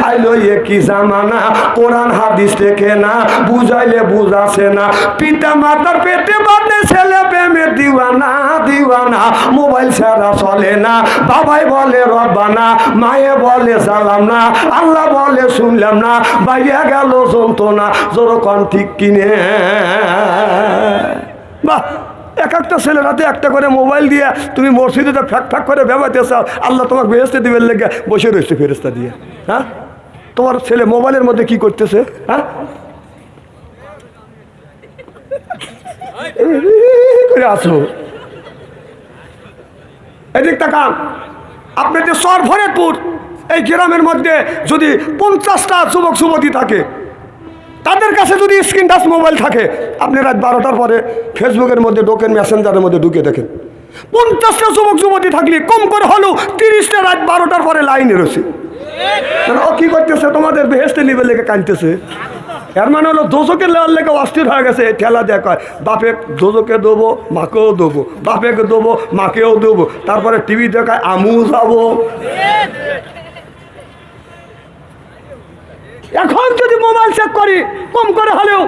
আইলো এ কি জামানা, কোরআন হাদিস লেখে না, বুঝাইলে বুঝাছে না। পিতা মাতার পেটে বাঁধে ছেলে প্রেমে দিওয়ানা দিওয়ানা, মোবাইল ছাড়া চলে না। বাবাই বলে রব্বানা, মায়ে বলে সালাম না, আল্লাহ বলে শুনলাম না, বাইয়া গেল যন্ত্রণা। যেরকম ঠিক কিনে বাহ, এক একটা ছেলের হাতে একটা করে মোবাইল দিয়ে তুমি মসজিদে ফ্যাক ফ্যাক করে ব্যবহার চাও, আল্লাহ তোমাকে বেহেশতে দিবেন লেগে বসে রয়েছে ফেরেশতা দিয়ে। হ্যাঁ, তোমার ছেলে মোবাইলের মধ্যে কি করতেছে? হ্যাঁ, করে আসো এদিক তাকান। আপনাদের সর ফরিদপুর এই গ্রামের মধ্যে যদি 50টা যুবক যুবতী থাকে, তাদের কাছে যদি স্ক্রিন টাচ মোবাইল থাকে, আপনি রাত 12টার পরে ফেসবুকের মধ্যে ঢোকেন, মেসেঞ্জারের মধ্যে ঢুকে দেখেন 50টা যুবক যুবতী থাকলে কম করে হলেও 30টা রাত 12টার পরে লাইনে রয়েছে। ও কি করতেছে? তোমাদের বেহেশতে নিবে লেগে কাঁদতেছে। এর মানে হলো দোজকের লেওয়ার লেগে অস্থির হয়ে গেছে। ঠেলা দেয়া কয় বাপে দোজকে দেবো, মাকেও দেবো, বাপেকে দেবো, মাকেও দেবো। তারপরে টিভি দেখায় আমু যাবো। এখন যদি মোবাইল চেক করি কম করে হলেও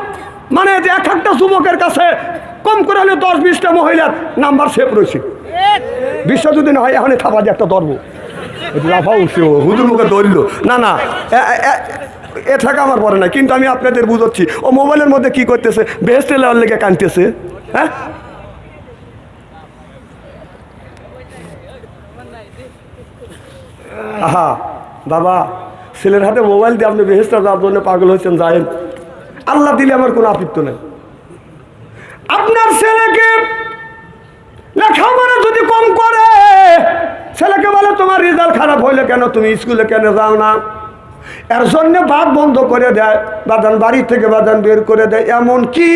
মানে এক একটা যুবকের কাছে কম করে হলেও 10-20টা মহিলার নাম্বার সেভ রয়েছে। বিশ্ব যদি না হয় এখন থাপা দিয়ে একটা ধরবো, লাফা উঠছে হুজুর মুখে ধরল না না, এ থাকা আমার পরে না। কিন্তু আমি আপনাদের বুঝাচ্ছি ও মোবাইলের মধ্যে কি করতেছে, বেহেশতে লেওয়ার লেগে কাঁদতেছে। হ্যাঁ, আহা বাবা, ছেলের হাতে মোবাইল দিয়ে আপনি বেহেশতে যাওয়ার জন্য পাগল হয়েছেন, যায়েন। আল্লাহ দিলে আমার কোনো আপত্তি নেই। আপনার ছেলেকে লেখাপড়া যদি কম করে, ছেলেকে বলে তোমার রেজাল্ট খারাপ হইলে কেন, তুমি স্কুলে কেন যাও না, এর জন্য ভাত বন্ধ করে দেয়, বাদান বাড়ি থেকে বাদান বের করে দেয়, এমন কি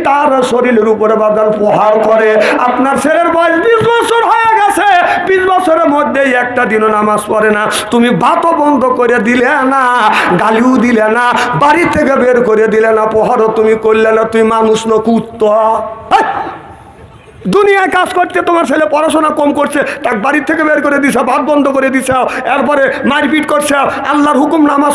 তার শরীরের উপরে বাদান প্রহার করে। আপনার ছেলের বয়স 20 বছর হয়ে গেছে, 20 বছরের মধ্যেই একটা দিনও নামাজ পড়ে না, তুমি ভাতও বন্ধ করে দিলে না, গালিও দিলে না, বাড়ি থেকে বের করে দিলে না, প্রহারও তুমি করলে না, তুমি মানুষ না কুত্তা। দুনিয়ায় কাজ করছে, তোমার ছেলে পড়াশোনা কম করছে, তাকে বাড়ির থেকে বের করে দিছে, ভাত বন্ধ করে দিছে, এরপরে মারপিট করছে, আল্লাহর হুকুম নামাজ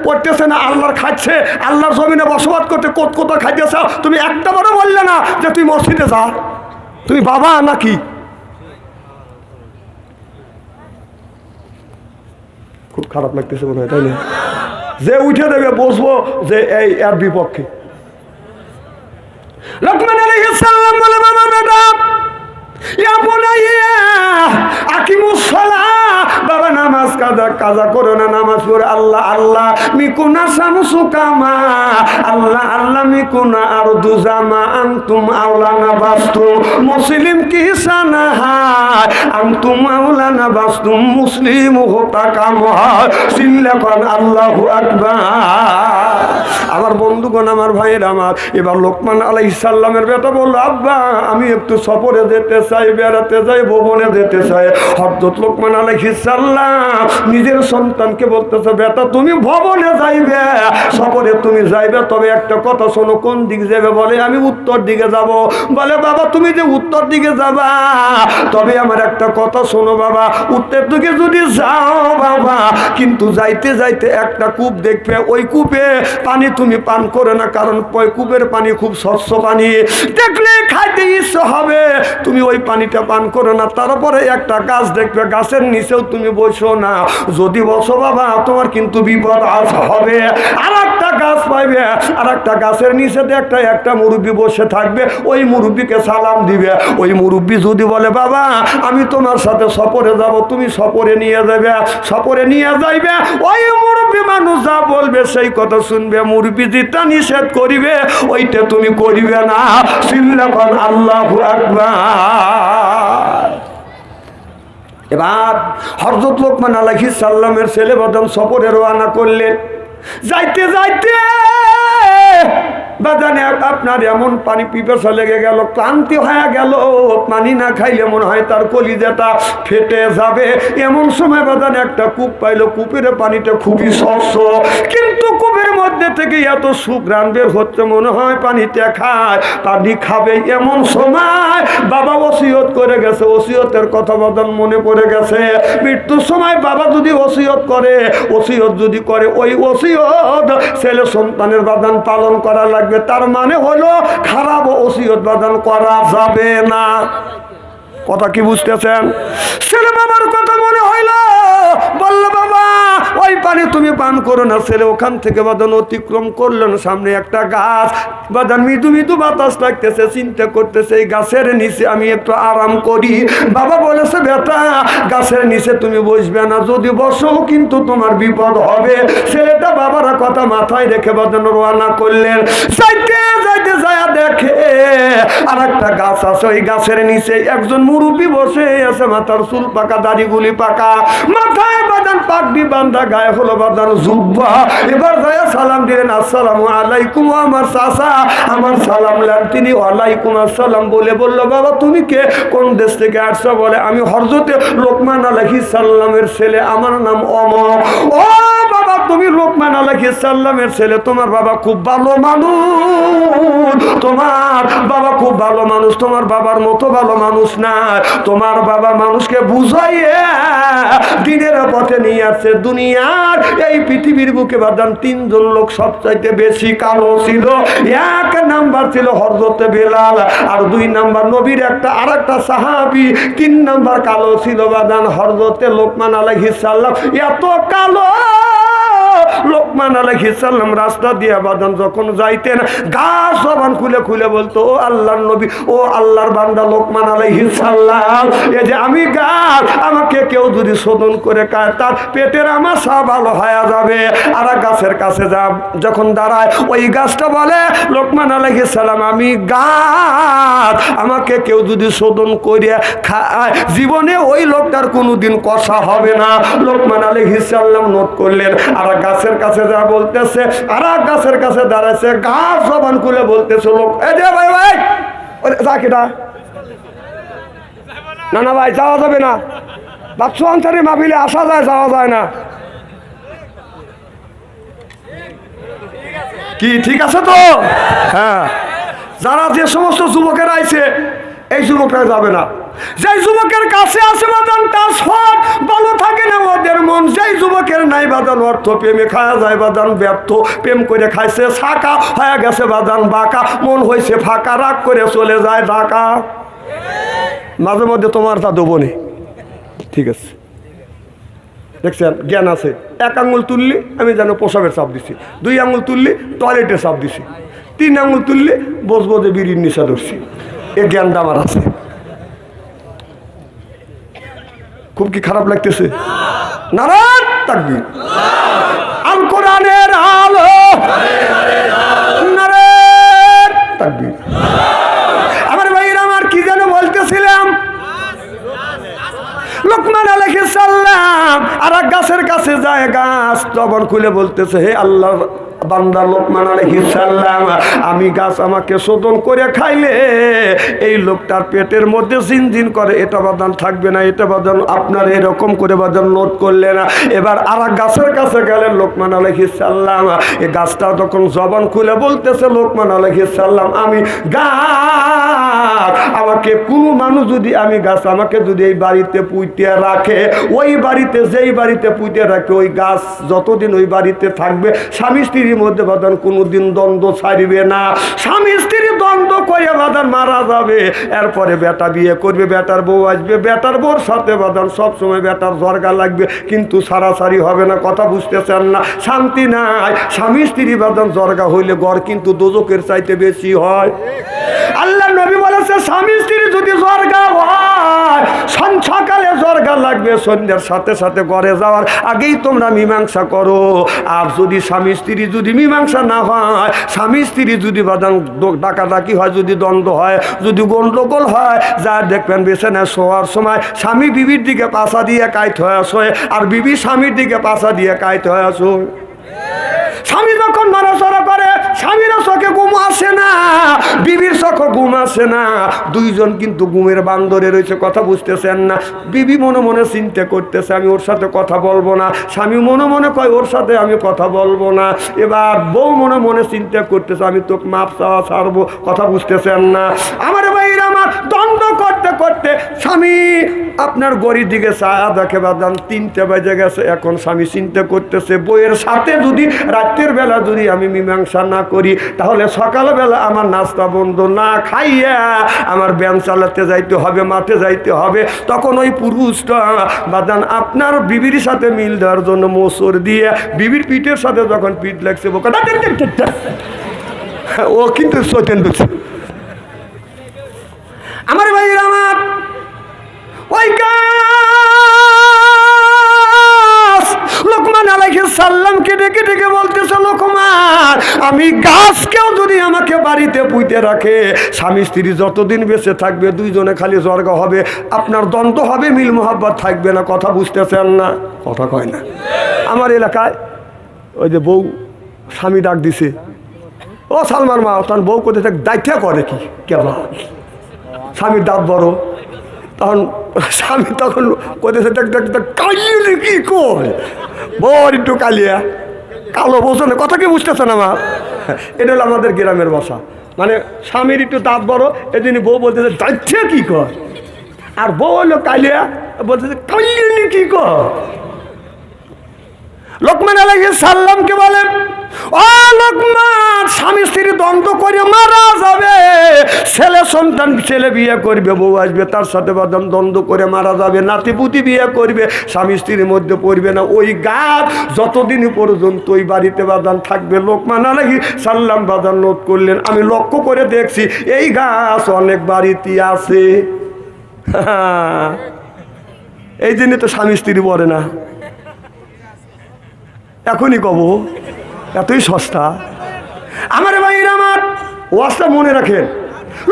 পড়তেছে না, আল্লাহর খাচ্ছে, আল্লাহর জমিনে বসবাস করতে কোথা খাইতেছ। তুমি একটা বারও বললে না যে তুই মসজিদে যা, তুমি বাবা নাকি? খুব খারাপ লাগতেছে মনে হয়, তাই না? যে উঠে দেবে বসবো যে এই এর বিপক্ষে। লোকমান আলাইহিস সালাম বলে বাবা বেটা ইয়া বুনাইয়া আকিমুস সালাহ, বাবা নামাজ কাজা করো না, নামাজ পড়ে আল্লাহ আল্লাহ মিকুনা শামসু কামা, আল্লাহ আল্লাহ মিকুনা আরদু জামা আনতুম আওলানা বাস্তু মুসলিম কি সানাহা আনতুম আওলানা বাস্তু মুসলিম হতা কামা সিল্লাকান আল্লাহু আকবার। আমার বন্ধুগণ, আমার ভাইয়ের আমার, এবার লোকমান আলাইহিস সালামের বেটা বলল আব্বা আমি একটু সফরে যেতে চাই, বেড়াতে যাই, ভবনে যেতে চাই। হযরত লোকমান আলাইহিস সালাম নিজের সন্তানকে বলতেছে বেটা তুমি ভবনে যাইবে, সফরে তুমি যাইবে, তবে একটা কথা শোনো। কোন দিকে যাবে? বলে আমি উত্তর দিকে যাব। বলে বাবা তুমি যে উত্তর দিকে যাবা, তবে আমার একটা কথা শোনো বাবা, উত্তর দিকে যদি যাও বাবা, কিন্তু যাইতে যাইতে একটা কূপ দেখবে, ওই কূপে পানি তুমি পান করে না, কারণ ওই কূপের পানি খুব স্বচ্ছ পানি, দেখলে খাইতে ইচ্ছা হবে, তুমি ওই পানিটা পান করো না। তারপরে একটা গাছ দেখবে, গাছের নিচেও তুমি বসো না, যদি বসো বাবা তোমার কিন্তু বিপদ আজ হবে। আর একটা গাছ পাইবে, আর একটা গাছের নিচে একটা মুরব্বী বসে থাকবে, ওই মুরব্বীকে সালাম দিবে। ওই মুরব্বী যদি বলে বাবা আমি তোমার সাথে সফরে যাব, তুমি সফরে নিয়ে যাবে, সফরে নিয়ে যাইবে, ওই মুরব্বী মানুষ যা বলবে সেই কথা শুনবে, মুরব্বী যেটা নিষেধ করিবে ওইটা তুমি করিবে না। সিল্লাকান আল্লাহু আকবার। এবার হযরত লোকমান আলাইহিস সালামের ছেলে বাদাম সফরে রওনা করলেন। যাইতে যাইতে বাজানে আপনার এমন পানি পিপাসা লেগে গেল, ক্লান্তি হয়ে গেল, পানি না খাইলে মনে হয় তার কলিজাটা ফেটে যাবে। এমন সময় বাজানে একটা কূপ পাইলো, কূপের পানিটা খুবই স্বচ্ছ, কিন্তু কূপের মধ্যে থেকে এত সুঘ্রাণ বের হচ্ছে, মনে হয় পানিটা খায়, পানি খাবে। এমন সময় বাবা ওসিয়ত করে গেছে, ওসিয়তের কথা বাজান মনে পড়ে গেছে। মৃত্যুর সময় বাবা যদি ওসিয়ত করে, ওসিয়ত যদি করে, ওই ওসিয়ত ছেলে সন্তানের বাদান পালন করা লাগবে। তার মানে হলো খারাপ ওসিয়ত বাদান করা যাবে না। কথা কি বুঝতেছেন? ছেলে বাবার কথা মনে হইল, বললো বাবা ওই পানি তুমি পান করো না। ছেলে ওখান থেকে বাদান অতিক্রম করলেন, সামনে একটা গাছ, বাদান মৃদু মৃদু বাতাস লাগতেছে, চিন্তা করতেছে এই গাছের নিচে আমি একটু আরাম করি। বাবা বলেছে বেটা গাছের নিচে তুমি বসবে না, যদি বসো কিন্তু তোমার বিপদ হবে। ছেলেটা বাবার কথা মাথায় রেখে বাদান রওনা করলেন। যাইতে যাইতে যায় দেখে আর একটা গাছ আছে, ওই গাছের নিচে একজন মুরব্বী বসে আছে, মাথার চুল পাকা, দাড়িগুলি পাকা, মাথায় বাদান পাগড়ি বান্ধা, গায়ে হলো বাদান জুব্বা। এবার যায় সালাম দিলেন, আসসালামু আলাইকুম। আমার চাচা আমার সালাম নেন। তিনি ওয়ালাইকুম আসসালাম বলে বলল বাবা তুমি কে, কোন দেশ থেকে আসছো? বলে আমি হযরতে লোকমান আলাইহিস সালামের ছেলে, আমার নাম অমর। ও বাবা তুমি লোকমান আলাইহিস সালামের ছেলে, তোমার বাবা খুব ভালো মানুষ, তোমার বাবা খুব ভালো মানুষ, তোমার বাবার মতো ভালো মানুষ না। তোমার বাবা মানুষকে বুঝাইয়ে দিনের পথে নিয়ে আসছে। দুনিয়ার এই পৃথিবীর বুকে বাদান তিনজন লোক সবচাইতে বেশি কালো ছিল। এক নাম্বার ছিল হযরতে বেলাল, আর দুই নাম্বার নবীর একটা আর একটা সাহাবী, তিন নাম্বার কালো ছিল বাদান হযরতে লোকমান আলাইহিস সালাম। এত কালো লোকমান আলাইহিস সালাম রাস্তা দিয়ে বাদান যখন যাইতেন, গাছ জবান খুলে খুলে বলতো ও আল্লাহর নবী, ও আল্লাহর বান্দা লোকমান আলাইহিস সালাম, এই যে আমি গাছ, আমাকে কেউ যদি শোধন করে খায় তার পেটের আমাশা ভালো হয়ে যাবে। আর গাছের কাছে যখন দাঁড়ায়, ওই গাছটা বলে লোকমান আলাইহিস সালাম আমি গাছ, আমাকে কেউ যদি শোধন করে খায় জীবনে ওই লোকটার কোনোদিন কষা হবে না। লোকমান আলাইহিস সালাম নোট করলেন। আর গাছের কাছে যা বলতেছে, আর গাছের কাছে দাঁড়াইছে, গাছ জবান খুলে বলতেছে লোক, এই যে ভাই ভাই যা কিটা না না ভাই যাওয়া যাবে না, বাচ্চু আনসারি মাহফিলে আসা যায়, যাওয়া যায় না। কি ঠিক আছে তো? হ্যাঁ, যারা যে সমস্ত যুবকেরা আইছে এই যুবকরা যাবে না। যেই যুবকের কাছে আছে বাদান তার সব ভালো থাকে না ওদের মন। যেই যুবকের নাই বাদান অর্থ, প্রেমে খাওয়া যায় বাদান ব্যর্থ, প্রেম করে খাইছে ছাকা হয়ে গেছে বাদান বাঁকা, মন হয়েছে ফাঁকা, রাগ করে চলে যায় ঢাকা। মাঝে মধ্যে তোমার তা দেবো নি, ঠিক আছে? দেখছেন জ্ঞান আছে। এক আঙুল তুললি আমি যেন প্রসাবের চাপ দিছি, দুই আঙুল তুললি টয়লেটের চাপ দিছি, তিন আঙুল তুললি বসবো যে বিড়ির নিশা ধরছি। এ জ্ঞানটা আমার আছে। খুব কি খারাপ লাগতেছে? নারায়ণ তাকবীর, আল কোরআনের আলো, নারায়ণ তাকবীর। আমার ভাইরা আমার কি যেন বলতেছিলাম, লোকমান আলাইহিস সালাম আর গাছের কাছে যায়, গাছ জবান খুলে বলতেছে হে আল্লাহর বান্দা লোকমান আলাইহিস সালাম, আমি গাছ, আমাকে শোধন করে খাইলে এই লোকটার পেটের মধ্যে জিনজিন করে, এটা বাদান থাকবে না, এটা বাদান আপনার এরকম করে বাদান নোট করলে না। এবার আর গাছের কাছে গেলেন লোকমান আলাইহিস সালাম। এই গাছটা তখন জবান খুলে বলতেছে লোকমান আলাইহিস সালাম আমি গাছ, আমাকে কোনো মানুষ যদি, আমি গাছ, আমাকে যদি এই বাড়িতে পুঁতে রাখে, ওই বাড়িতে যেই বাড়িতে পুঁতে রাখে ওই গাছ যতদিন ওই বাড়িতে থাকবে স্বামী স্ত্রীর মধ্যে বাদান কোনোদিন দ্বন্দ্ব ছাড়িবে না। স্বামী স্ত্রী দ্বন্দ্ব করে বাদান মারা যাবে, এরপরে বেটা বিয়ে করবে, বেটার বউ আসবে, বেটার বউর সাথে বাদান সবসময় বেটার জর্গা লাগবে, কিন্তু সারাসারি হবে না। কথা বুঝতেছেন না? শান্তি নাই। স্বামী স্ত্রী বাদান জর্গা হইলে ঘর কিন্তু দোজকের চাইতে বেশি হয়। আল্লাহ নবী বলেছে স্বামী স্ত্রী যদি জর্গা হয়, সকালে জর্গা লাগবে, সন্ধ্যার সাথে সাথে ঘরে যাওয়ার আগেই তোমরা মীমাংসা করো। আর যদি স্বামী স্ত্রী যদি মীমাংসা না হয়, স্বামী স্ত্রী যদি বাদান ডাকাডাকি হয়, যদি দ্বন্দ্ব হয়, যদি গন্ডগোল হয়, যা দেখবেন বিছানায় শোয়ার সময় স্বামী বিবির দিকে পাশা দিয়ে কাইত হয়ে শোয়, আর বিবি স্বামীর দিকে পাশা দিয়ে কাইত হয়ে শোয়। স্বামী যখন নড়াচড়া করে, স্বামীরও চোখে ঘুম আসে না, বিবির চোখে ঘুম আসে না, দুইজন কিন্তু ঘুমের বান্দরে রয়েছে, কথা বুঝতেছেন না। বিবি মনে মনে চিন্তা করতেছে আমি ওর সাথে কথা বলবো না, স্বামী মনে মনে কয় ওর সাথে আমি কথা বলবো না। এবার বউ মনে মনে চিন্তা করতেছে আমি তোকে মাপ চাওয়া ছাড়বো, কথা বুঝতেছেন না। আমার ভাইরা আমার দ্বন্দ্ব করতে করতে স্বামী আপনার গড়ির দিকে ছায়া দেখে বাদাম 3টে বেজে গেছে। এখন স্বামী চিন্তা করতেছে বইয়ের সাথে যদি রাতের বেলা যদি আমি মীমাংসা না করি তাহলে সকালবেলা আমার নাস্তা বন্ধ, না খাইয়া আমার ব্যায়াম চালাতে যাইতে হবে, মাঠে যাইতে হবে। তখন ওই পুরুষটা বাদান আপনার বিবির সাথে মিল দেওয়ার জন্য মোসর দিয়ে বিবির পিঠের সাথে যখন পিঠ লাগছে বোকা ও কিন্তু সত্যেন বুঝছে। আমার ভাইরা আমার ওই গাছ লোকমান আলাইহিস সালামকে ডেকে ডেকে বলতেছে লোকমান আমি গাছকেও যদি আমাকে বাড়িতে পুঁতে রাখে স্বামী স্ত্রী যতদিন বেঁচে থাকবে দুইজনে খালি স্বর্গ হবে, আপনার দ্বন্দ্ব হবে, মিল মোহাব্বত থাকবে না, কথা বুঝতেছেন না, কথা কয় না। আমার এলাকায় ওই যে বউ স্বামী ডাক দিছে ও সালমান মা, তখন বউ কোথায় দায়িত্ব করে কি কেবল স্বামীর দাঁত বড়, তখন স্বামী তখন কোথায় কালিয়ে কি কর বড় একটু কালিয়া কালো বোঝো না, কথা কি বুঝতেছে না আমার? এটা হলো আমাদের গ্রামের ভাষা, মানে স্বামীর একটু দাঁত বড় এই জন্য বউ বলতেছে দায়িত্ব কি কর, আর বউ হলো কালিয়া বলতেছে কালিয়ে কি কর। লোকমান আলাইহিস সালামকে বলেন ও লোকমান স্বামী স্ত্রী দ্বন্দ্ব করে মারা যাবে, ছেলে সন্তান ছেলে বিয়ে করবে বউ আসবে তার সাথে বাদাম দ্বন্দ্ব করে মারা যাবে, নাতিপুতি বিয়ে করবে স্বামী স্ত্রীর মধ্যে পড়বে না, ওই গাছ যতদিন পর্যন্ত ওই বাড়িতে বাদান থাকবে। লোকমান আলাইহিস সালাম বাদান নোট করলেন আমি লক্ষ্য করে দেখছি এই গাছ অনেক বাড়িতে আছে। এই জন্য তো স্বামী স্ত্রী বলে না, এখনই কব এতই সস্তা। আমার ভাইরা আমার ওয়াজটা মনে রাখেন,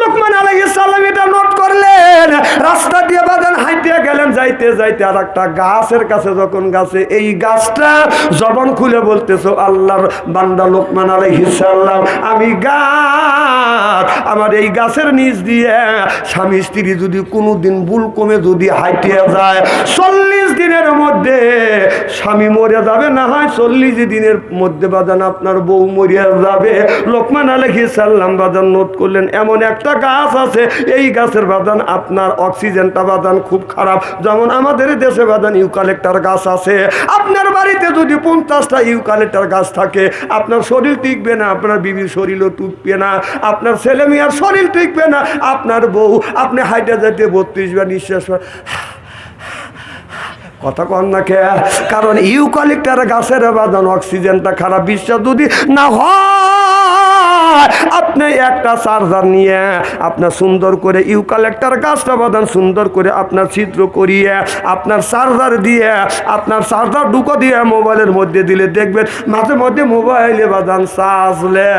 লোকমান আলাইহিস সালাম এটা নোট করলেন, রাস্তা দিয়ে বাদান হাঁটতে গেলেন, যাইতে যাইতে আর একটা গাছের কাছে যখন গাছে এই গাছটা জবান খুলে বলতেছো আল্লাহর বান্দা লোকমান আলাইহিস সালাম আমি গাছ, আমার এই গাছের নিচ দিয়ে স্বামী স্ত্রী যদি কোনোদিন ভুল কমে যদি হাঁটতে যায় 40 দিনের মধ্যে স্বামী মরে যাবে, না হয় 40 দিনের মধ্যে বাদান আপনার বউ মরিয়া যাবে। লোকমান আলাইহিস সালাম বাদান নোট করলেন এমন একটা গাছ আছে এই গাছের বাদান আপনার অক্সিজেনটা বাদান খুব খারাপ, যেমন আমাদের দেশে বাদান ইউক্যালিপটাস গাছ আছে, আপনার বাড়িতে যদি 50টা ইউক্যালিপটাস গাছ থাকে আপনার শরীর টিকবে না, আপনার বিবির শরীরও টিকবে না, আপনার ছেলে মেয়ের শরীর টিকবে না, আপনার বউ আপনি হাইটে যেতে 32 বার নিঃশ্বাস কথা কন না কে, কারণ ইউক্যালিপটাস গাছের বাদান অক্সিজেনটা খারাপ। বিশ্বাস যদি না হয় আপনি একটা চার্জার নিয়ে আপনার সুন্দর করে ইউক্যালিপটাস গাছটা বাদান সুন্দর করে আপনার ছিদ্র করিয়ে আপনার চার্জার দিয়ে আপনার চার্জার ঢুকো দিয়ে মোবাইলের মধ্যে দিলে দেখবেন মাঝে মধ্যে মোবাইলে বাদান চার্জলে।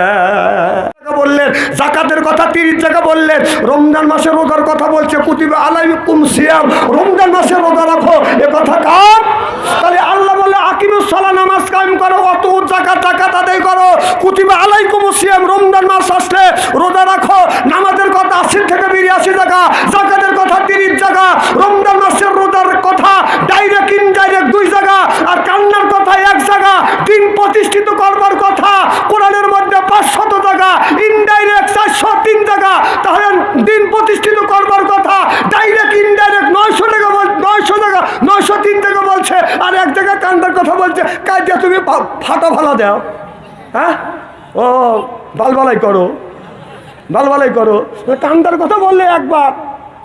বললেন যাকাতের কথা 30 টাকা বললেন, রমজান মাসে রোজার কথা বলছে কুতিবা আলাইকুম সিয়াম, রমজান মাসে রোজা রাখো, এ কথা কার? তাহলে আল্লাহ বলে আকিমুস সালাহ নামাজ কায়েম করো, অত যাকাত আদায় করো, কুতিবা আলাইকুম সিয়াম রমজান মাস আসলে রোজা রাখো। নামাজের কথা 80 থেকে 82 টাকা, যাকাতের কথা 30 টাকা, রমজান মাসের রোজার কথা ডাইরেক্ট ইনডাইরেক্ট 2 জায়গা, আর কান্নার কথা 1 জায়গা, দিন প্রতিষ্ঠিত করবার কথা কোরআনের মধ্যে 500 টাকা, ইনডাইরেক্ট 403 টাকা। তাহলে দিন প্রতিষ্ঠিত করবার কথা ডাইরেক্ট ইনডাইরেক্ট 900 টাকা, 900 টাকা 903 টাকা বলছে, আর 1 জায়গায় কান্দার কথা বলছে, কাজে তুমি ফাটা ভালা দাও, হ্যাঁ ও বালবালাই করো, বালবালাই করো, কান্দার কথা বললে একবার,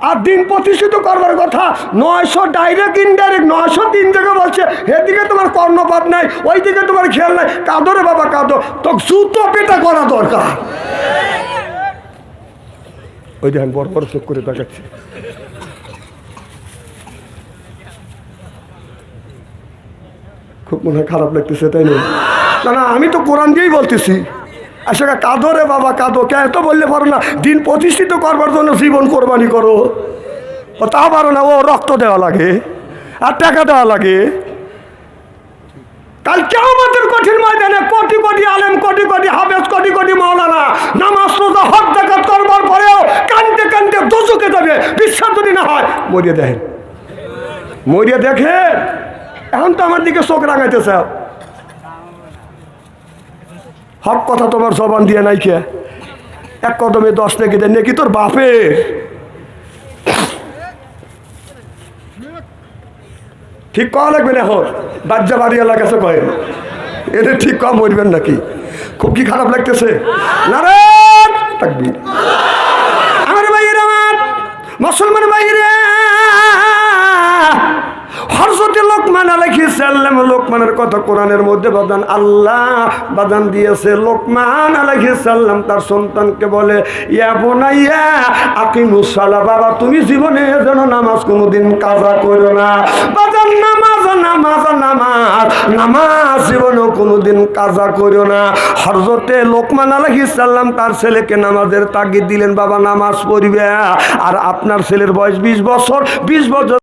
আর দিন প্রতিষ্ঠিত করবার কথা 900 ডাইরেক্ট ইনডাইরেক্ট 903 টাকা বলছে, এদিকে তোমার কর্ণপাত নাই, ওই দিকে তোমার খেয়াল নাই, কাঁদো রে বাবা কাঁদো, তো জুতো পেটা করা দরকার। ওই দেখেন বড় বড় চোখ করে দেখাচ্ছে, খুব মনে হয় খারাপ লাগতেছে, তাই না? না আমি তো কোরআন দিয়েই বলতেছি, আসলে কাঁদো রে বাবা কাঁদো, কে এত বললে পারো না দিন প্রতিষ্ঠিত করবার জন্য জীবন কোরবানি করো, ও তা পারো না, ও রক্ত দেওয়া লাগে আর টাকা দেওয়া লাগে, কাল কিয়ামতের মাঠের ময়দানে কোটি কোটি আলেম, কোটি কোটি হাফেজ, কোটি কোটি মাওলানা নামাজ রোজা হজ যাকাত করবার পরেও কানতে কানতে দোজখে যাবে। বিশ্বাস যদি না হয় মরিয়ে দেখেন, মরিয়ে দেখেন। এখন তো আমার দিকে চোখ রাঙাইতেছে। হক কথা তোমার জবান দিয়ে নাই কে? এক কদমে 10 নেকি দেন নাকি তোর বাপের? ঠিক কওয়া লাগবে না। এখন বাজ্যা বাড়ি এলাকা কাছে কয়েন এটা ঠিক কম মরবেন নাকি? খুব কি খারাপ লাগতেছে? নারায়ণ তাকবীর। আমার ভাইয়ের, আমার মুসলমান ভাইয়েরা, হযরত লোকমান আলাইহিস সালাম, লোকমানের কথা কোরআনের মধ্যে বাদান আল্লাহ বাদান দিয়েছে। লোকমান আলাইহিস সালাম তার সন্তানকে বলে, ইয়া বুনাইয়া আকিমুস সালাহ, বাবা তুমি জীবনে যেন নামাজ কোনোদিন কাজা করো না। বাদান নামাজ নামাজ নামাজ নামাজ জীবনে কোনোদিন কাজা করো না। হযরত লোকমান আলাইহিস সালাম তার ছেলেকে নামাজের তাগিদ দিলেন, বাবা নামাজ পড়বে। আর আপনার ছেলের বয়স 20 বছর, 20 বছর